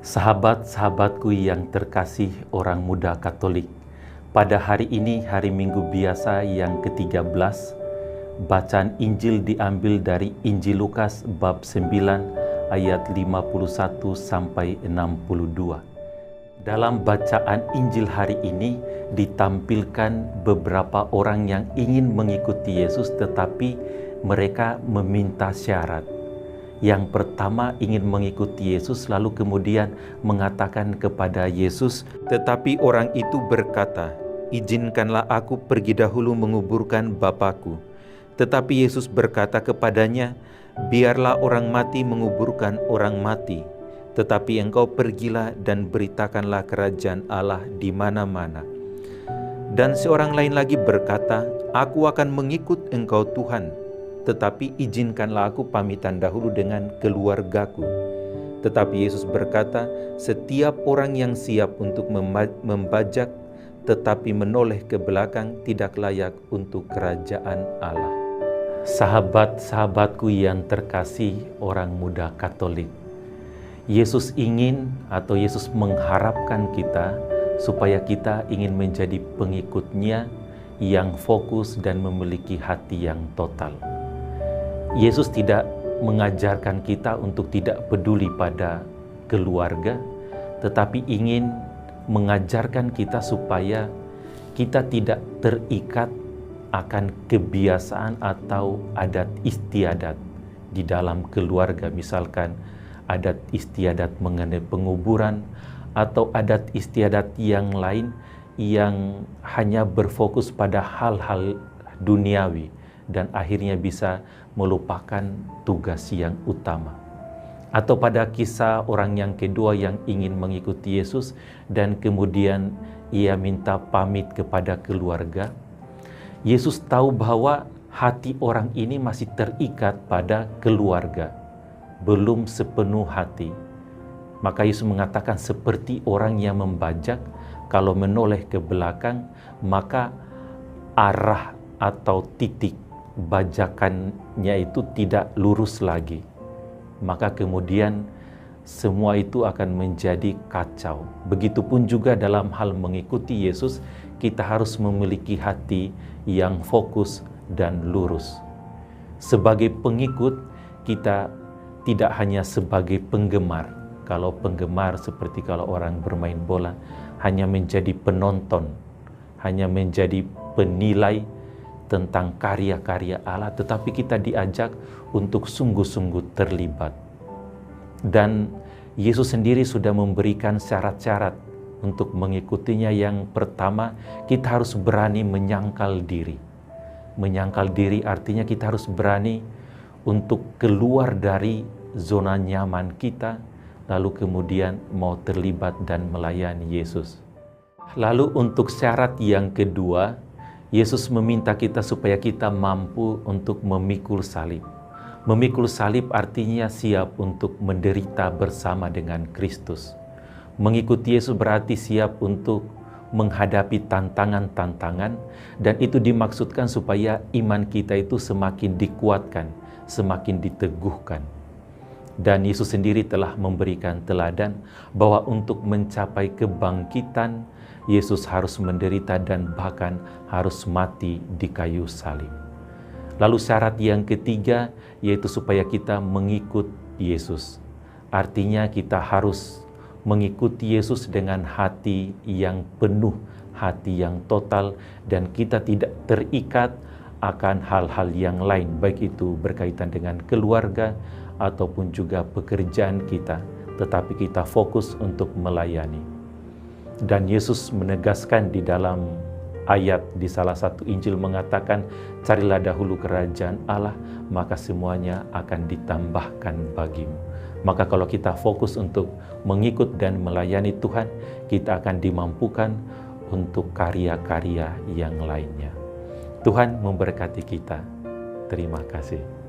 Sahabat-sahabatku yang terkasih orang muda Katolik, pada hari ini, hari Minggu biasa yang ke-13, bacaan Injil diambil dari Injil Lukas bab 9 ayat 51 sampai 62. Dalam bacaan Injil hari ini ditampilkan beberapa orang yang ingin mengikuti Yesus tetapi mereka meminta syarat. Yang pertama ingin mengikuti Yesus lalu kemudian mengatakan kepada Yesus, tetapi orang itu berkata, "Izinkanlah aku pergi dahulu menguburkan Bapakku." Tetapi Yesus berkata kepadanya, "Biarlah orang mati menguburkan orang mati, tetapi engkau pergilah dan beritakanlah kerajaan Allah di mana-mana." Dan seorang lain lagi berkata, "Aku akan mengikut engkau Tuhan, tetapi izinkanlah aku pamitan dahulu dengan keluargaku." Tetapi Yesus berkata, "Setiap orang yang siap untuk membajak tetapi menoleh ke belakang tidak layak untuk kerajaan Allah." Sahabat-sahabatku yang terkasih orang muda Katolik, Yesus ingin atau Yesus mengharapkan kita supaya kita ingin menjadi pengikut-Nya yang fokus dan memiliki hati yang total. Yesus tidak mengajarkan kita untuk tidak peduli pada keluarga, tetapi ingin mengajarkan kita supaya kita tidak terikat akan kebiasaan atau adat istiadat di dalam keluarga. Misalkan adat istiadat mengenai penguburan atau adat istiadat yang lain yang hanya berfokus pada hal-hal duniawi dan akhirnya bisa melupakan tugas yang utama. Atau pada kisah orang yang kedua yang ingin mengikuti Yesus dan kemudian ia minta pamit kepada keluarga. Yesus tahu bahwa hati orang ini masih terikat pada keluarga, belum sepenuh hati. Maka Yesus mengatakan seperti orang yang membajak, kalau menoleh ke belakang, maka arah atau titik bajakannya itu tidak lurus lagi. Maka kemudian semua itu akan menjadi kacau. Begitupun juga dalam hal mengikuti Yesus, kita harus memiliki hati yang fokus dan lurus. Sebagai pengikut, kita tidak hanya sebagai penggemar. Kalau penggemar seperti kalau orang bermain bola, hanya menjadi penonton, hanya menjadi penilai tentang karya-karya Allah, tetapi kita diajak untuk sungguh-sungguh terlibat. Dan Yesus sendiri sudah memberikan syarat-syarat untuk mengikutinya. Yang pertama, kita harus berani menyangkal diri. Menyangkal diri artinya kita harus berani untuk keluar dari zona nyaman kita, lalu kemudian mau terlibat dan melayani Yesus. Lalu untuk syarat yang kedua, Yesus meminta kita supaya kita mampu untuk memikul salib. Memikul salib artinya siap untuk menderita bersama dengan Kristus. Mengikuti Yesus berarti siap untuk menghadapi tantangan-tantangan, dan itu dimaksudkan supaya iman kita itu semakin dikuatkan, semakin diteguhkan. Dan Yesus sendiri telah memberikan teladan bahwa untuk mencapai kebangkitan, Yesus harus menderita dan bahkan harus mati di kayu salib. Lalu syarat yang ketiga yaitu supaya kita mengikut Yesus. Artinya kita harus mengikuti Yesus dengan hati yang penuh, hati yang total, dan kita tidak terikat akan hal-hal yang lain, baik itu berkaitan dengan keluarga ataupun juga pekerjaan kita, tetapi kita fokus untuk melayani. Dan Yesus menegaskan di dalam ayat di salah satu Injil mengatakan, "Carilah dahulu kerajaan Allah, maka semuanya akan ditambahkan bagimu." Maka kalau kita fokus untuk mengikut dan melayani Tuhan, kita akan dimampukan untuk karya-karya yang lainnya. Tuhan memberkati kita. Terima kasih.